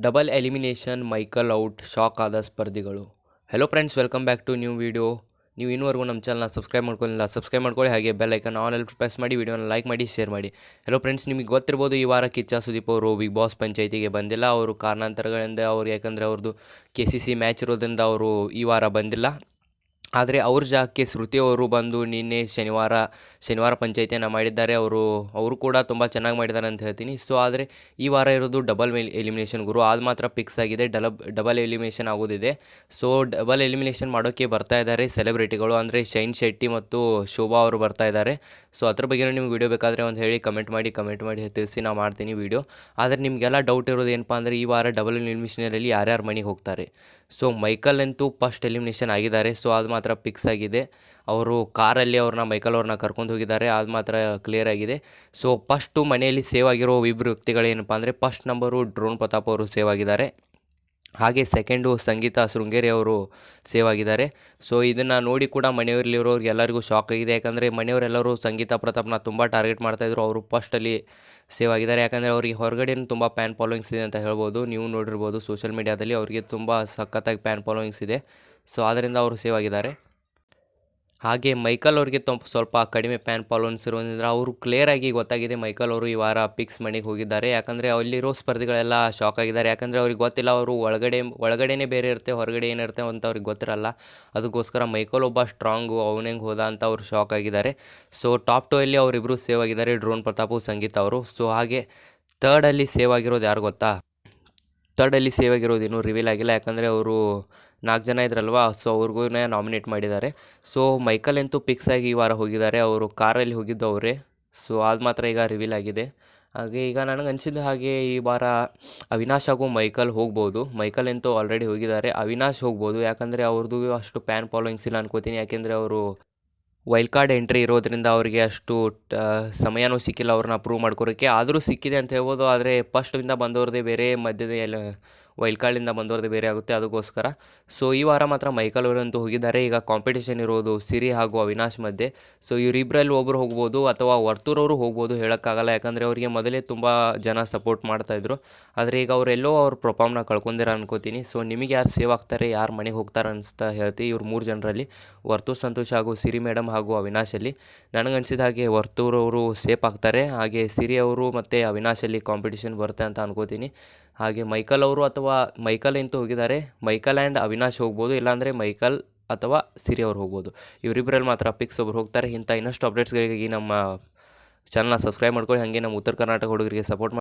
Double elimination Michael out shock ಆದ ಸ್ಪರ್ಧಿಗಳು. Hello friends, welcome back to new video. ನೀವು ಇನ್ನೂವರೆಗೂ ನಮ್ಮ ಚಾನಲ್ನ ಸಬ್ಸ್ಕ್ರೈಬ್ ಮಾಡ್ಕೊಳ್ಳಿ, ಹಾಗೆ ಬೆಲ್ ಐಕನ್ ಆಲ್ ಪ್ರೆಸ್ ಮಾಡಿ, ವಿಡಿಯೋನ ಲೈಕ್ ಮಾಡಿ, ಶೇರ್ ಮಾಡಿ. ಹೆಲೋ ಫ್ರೆಂಡ್ಸ್, ನಿಮಗೆ ಗೊತ್ತಿರ್ಬೋದು, ಈ ವಾರ ಕಿಚ್ಚ ಸುದೀಪ್ ಅವರು ಬಿಗ್ ಬಾಸ್ ಪಂಚಾಯಿತಿಗೆ ಬಂದಿಲ್ಲ. ಅವರು ಕಾರಣಾಂತರಗಳಿಂದ ಯಾಕಂದರೆ ಅವ್ರದ್ದು KCC ಮ್ಯಾಚ್ ಇರೋದ್ರಿಂದ ಅವರು ಈ ವಾರ ಬಂದಿಲ್ಲ. ಆದರೆ ಅವ್ರ ಜಾಗಕ್ಕೆ ಶ್ರುತಿ ಅವರು ಬಂದು ನಿನ್ನೆ ಶನಿವಾರ ಪಂಚಾಯಿತಿಯನ್ನು ಮಾಡಿದ್ದಾರೆ. ಅವರು ಕೂಡ ತುಂಬ ಚೆನ್ನಾಗಿ ಮಾಡಿದ್ದಾರೆ ಅಂತ ಹೇಳ್ತೀನಿ. ಸೊ ಆದರೆ ಈ ವಾರ ಇರೋದು ಡಬಲ್ ಎಲಿಮಿನೇಷನ್ ಗುರು, ಅದು ಮಾತ್ರ ಫಿಕ್ಸ್ ಆಗಿದೆ. ಡಬಲ್ ಎಲಿಮಿನೇಷನ್ ಆಗೋದಿದೆ. ಸೊ ಡಬಲ್ ಎಲಿಮಿನೇಷನ್ ಮಾಡೋಕ್ಕೆ ಬರ್ತಾ ಇದ್ದಾರೆ ಸೆಲೆಬ್ರಿಟಿಗಳು, ಅಂದರೆ ಶೈನ್ ಶೆಟ್ಟಿ ಮತ್ತು ಶೋಭಾ ಅವರು ಬರ್ತಾ ಇದ್ದಾರೆ. ಸೊ ಅದ್ರ ಬಗ್ಗೆ ನಿಮ್ಗೆ ವೀಡಿಯೋ ಬೇಕಾದರೆ ಒಂದು ಹೇಳಿ, ಕಮೆಂಟ್ ಮಾಡಿ ತಿಳಿಸಿ, ನಾನು ಮಾಡ್ತೀನಿ ವೀಡಿಯೋ. ಆದರೆ ನಿಮಗೆಲ್ಲ ಡೌಟ್ ಇರೋದು ಏನಪ್ಪ ಅಂದರೆ, ಈ ವಾರ ಡಬಲ್ ಎಲಿಮಿನೇಷನಲ್ಲಿ ಯಾರ್ಯಾರು ಮನೆಗೆ ಹೋಗ್ತಾರೆ. ಸೊ ಮೈಕಲ್ ಅಂತೂ ಫಸ್ಟ್ ಎಲಿಮಿನೇಷನ್ ಆಗಿದ್ದಾರೆ. ಸೊ ಅದು ಮಾತ್ರ ಫಿಕ್ಸ್ ಆಗಿದೆ. ಅವರು ಕಾರಲ್ಲಿ ಮೈಕಲ್ ಅವ್ರನ್ನ ಕರ್ಕೊಂಡು ಹೋಗಿದ್ದಾರೆ, ಅದು ಮಾತ್ರ ಕ್ಲಿಯರ್ ಆಗಿದೆ. ಸೊ ಫಸ್ಟು ಮನೆಯಲ್ಲಿ ಸೇವ್ ಆಗಿರೋ ಇಬ್ಬರು ವ್ಯಕ್ತಿಗಳೇನಪ್ಪ ಅಂದರೆ, ಫಸ್ಟ್ ನಂಬರು ಡ್ರೋನ್ ಪ್ರತಾಪ್ ಅವರು ಸೇವ್ ಆಗಿದ್ದಾರೆ. ಹಾಗೆ ಸೆಕೆಂಡು ಸಂಗೀತ ಶೃಂಗೇರಿ ಅವರು ಸೇವ್ ಆಗಿದ್ದಾರೆ. ಸೊ ಇದನ್ನು ನೋಡಿ ಕೂಡ ಮನೆಯವರಲ್ಲಿರೋರಿಗೆ ಎಲ್ಲರಿಗೂ ಶಾಕ್ ಆಗಿದೆ. ಯಾಕಂದರೆ ಮನೆಯವರೆಲ್ಲರೂ ಸಂಗೀತ ಪ್ರತಾಪ್ನ ತುಂಬ ಟಾರ್ಗೆಟ್ ಮಾಡ್ತಾಯಿದ್ರು. ಅವರು ಫಸ್ಟಲ್ಲಿ ಸೇವ್ ಆಗಿದ್ದಾರೆ. ಯಾಕಂದರೆ ಅವರಿಗೆ ಹೊರಗಡೆನೂ ತುಂಬ ಫ್ಯಾನ್ ಫಾಲೋವಿಂಗ್ಸ್ ಇದೆ ಅಂತ ಹೇಳ್ಬೋದು. ನೀವು ನೋಡಿರ್ಬೋದು ಸೋಷಿಯಲ್ ಮೀಡಿಯಾದಲ್ಲಿ ಅವರಿಗೆ ತುಂಬ ಸಖತ್ತಾಗಿ ಫ್ಯಾನ್ ಫಾಲೋವಿಂಗ್ಸ್ ಇದೆ. ಸೊ ಆದ್ದರಿಂದ ಅವರು ಸೇವ್ ಆಗಿದ್ದಾರೆ. ಹಾಗೆ ಮೈಕಲ್ ಅವ್ರಿಗೆ ಸ್ವಲ್ಪ ಕಡಿಮೆ ಫ್ಯಾನ್ ಫಾಲೋವರ್ಸ್ ಇರೋದ್ರಿಂದ ಅವರು ಕ್ಲಿಯರಾಗಿ ಗೊತ್ತಾಗಿದೆ, ಮೈಕಲ್ ಅವರು ಈ ವಾರ ಪಿಕ್ಸ್ ಮನೆಗೆ ಹೋಗಿದ್ದಾರೆ. ಯಾಕಂದರೆ ಅಲ್ಲಿರೋ ಸ್ಪರ್ಧಿಗಳೆಲ್ಲ ಶಾಕ್ ಆಗಿದ್ದಾರೆ. ಯಾಕಂದರೆ ಅವ್ರಿಗೆ ಗೊತ್ತಿಲ್ಲ, ಅವರು ಒಳಗಡೆನೇ ಬೇರೆ ಇರುತ್ತೆ, ಹೊರಗಡೆ ಏನಿರುತ್ತೆ ಅಂತ ಅವ್ರಿಗೆ ಗೊತ್ತಿರಲ್ಲ. ಅದಕ್ಕೋಸ್ಕರ ಮೈಕಲ್ ಒಬ್ಬ ಸ್ಟ್ರಾಂಗು, ಅವನೇಂಗೆ ಹೋದ ಅಂತ ಅವರು ಶಾಕ್ ಆಗಿದ್ದಾರೆ. ಸೊ ಟಾಪ್ 2 ಅಲ್ಲಿ ಅವರಿಬ್ಬರು ಸೇವ್ ಆಗಿದ್ದಾರೆ, ಡ್ರೋನ್ ಪ್ರತಾಪು, ಸಂಗೀತ ಅವರು. ಸೊ ಹಾಗೆ ಥರ್ಡಲ್ಲಿ ಸೇವ್ ಆಗಿರೋದು ಯಾರು ಗೊತ್ತಾ? ಥರ್ಡಲ್ಲಿ ಸೇವ್ ಆಗಿರೋದು ಇನ್ನೂ ರಿವೀಲ್ ಆಗಿಲ್ಲ. ಯಾಕಂದರೆ ಅವರು 4 ಜನ ಇದ್ರಲ್ವ, ಸೊ ಅವ್ರಿಗೂ ನಾಮಿನೇಟ್ ಮಾಡಿದ್ದಾರೆ. ಸೊ ಮೈಕಲ್ ಅಂತೂ ಫಿಕ್ಸ್ ಆಗಿ ಈ ವಾರ ಹೋಗಿದ್ದಾರೆ, ಅವರು ಕಾರಲ್ಲಿ ಹೋಗಿದ್ದು ಅವರೇ. ಸೊ ಅದು ಮಾತ್ರ ಈಗ ರಿವೀಲ್ ಆಗಿದೆ. ಹಾಗೆ ಈಗ ನನಗೆ ಅನಿಸಿದ ಹಾಗೆ ಈ ವಾರ ಅವಿನಾಶ್ ಹಾಗೂ ಮೈಕಲ್ ಹೋಗ್ಬೋದು. ಮೈಕಲ್ ಅಂತೂ ಆಲ್ರೆಡಿ ಹೋಗಿದ್ದಾರೆ, ಅವಿನಾಶ್ ಹೋಗ್ಬೋದು. ಯಾಕಂದರೆ ಅವ್ರದ್ದು ಅಷ್ಟು ಫ್ಯಾನ್ ಫಾಲೋವಿಂಗ್ಸ್ ಇಲ್ಲ ಅನ್ಕೋತೀನಿ. ಯಾಕೆಂದರೆ ಅವರು ವೈಲ್ಡ್ ಕಾರ್ಡ್ ಎಂಟ್ರಿ ಇರೋದ್ರಿಂದ ಅವರಿಗೆ ಅಷ್ಟು ಸಮಯನೂ ಸಿಕ್ಕಿಲ್ಲ ಅವ್ರನ್ನ ಪ್ರೂವ್ ಮಾಡ್ಕೊರೋಕ್ಕೆ. ಆದರೂ ಸಿಕ್ಕಿದೆ ಅಂತ ಹೇಳ್ಬೋದು. ಆದರೆ ಫಸ್ಟಿಂದ ಬಂದವ್ರದ್ದೇ ಬೇರೆ, ಮಧ್ಯದ ವೈಲ್ಡ್ ಕಾರ್ಡಿಂದ ಬಂದವ್ರದ್ದೇ ಬೇರೆ ಆಗುತ್ತೆ, ಅದಕ್ಕೋಸ್ಕರ. ಸೊ ಈ ವಾರ ಮಾತ್ರ ಮೈಕಲ್ ಅವರಂತೂ ಹೋಗಿದ್ದಾರೆ. ಈಗ ಕಾಂಪಿಟೇಷನ್ ಇರೋದು ಸಿರಿ ಹಾಗೂ ಅವಿನಾಶ್ ಮಧ್ಯೆ. ಸೊ ಇವರಿಬ್ಬರಲ್ಲಿ ಒಬ್ಬರು ಹೋಗ್ಬೋದು ಅಥವಾ ವರ್ತೂರವರು ಹೋಗ್ಬೋದು, ಹೇಳೋಕ್ಕಾಗಲ್ಲ. ಯಾಕಂದರೆ ಅವರಿಗೆ ಮೊದಲೇ ತುಂಬ ಜನ ಸಪೋರ್ಟ್ ಮಾಡ್ತಾಯಿದ್ರು. ಆದರೆ ಈಗ ಅವರೆಲ್ಲೋ ಅವ್ರ ಪ್ರೊಫಾರ್ಮ್ನ ಕಳ್ಕೊಂಡಿರ ಅನ್ಕೋತೀನಿ. ಸೊ ನಿಮಗೆ ಯಾರು ಸೇವ್ ಆಗ್ತಾರೆ, ಯಾರು ಮನೆಗೆ ಹೋಗ್ತಾರೆ ಅನಿಸ್ತಾ ಹೇಳ್ತೀವಿ. ಇವ್ರು 3 ಜನರಲ್ಲಿ ವರ್ತೂರ್ ಸಂತೋಷ್ ಹಾಗೂ ಸಿರಿ ಮೇಡಮ್ ಹಾಗೂ ಅವಿನಾಶಲ್ಲಿ ನನಗನ್ಸಿದ ಹಾಗೆ ವರ್ತೂರವರು ಸೇಫ್ ಆಗ್ತಾರೆ. ಹಾಗೆ ಸಿರಿ ಅವರು ಮತ್ತು ಅವಿನಾಶಲ್ಲಿ ಕಾಂಪಿಟೇಷನ್ ಬರುತ್ತೆ ಅಂತ ಅನ್ಕೋತೀನಿ. ಹಾಗೆ ಮೈಕಲ್ ಅವರು ಅಥವಾ ಮೈಕಲ್ ಅಂತೂ ಹೋಗಿದ್ದಾರೆ, ಮೈಕಲ್ ಆ್ಯಂಡ್ ಅವಿನಾಶ್ ಹೋಗ್ಬೋದು, ಇಲ್ಲಾಂದರೆ ಮೈಕಲ್ ಅಥವಾ ಸಿರಿ ಅವ್ರು ಹೋಗ್ಬೋದು. ಇವರಿಬ್ಬರಲ್ಲಿ ಮಾತ್ರ ಪಿಕ್ಸ್ ಒಬ್ರು ಹೋಗ್ತಾರೆ. ಇಂಥ ಇನ್ನಷ್ಟು ಅಪ್ಡೇಟ್ಸ್ಗಳಿಗಾಗಿ ನಮ್ಮ ಚಾನಲ್ನ ಸಬ್ಸ್ಕ್ರೈಬ್ ಮಾಡ್ಕೊಳ್ಳಿ. ಹಾಗೆ ನಮ್ಮ ಉತ್ತರ ಕರ್ನಾಟಕ ಹುಡುಗರಿಗೆ ಸಪೋರ್ಟ್ ಮಾಡಿ.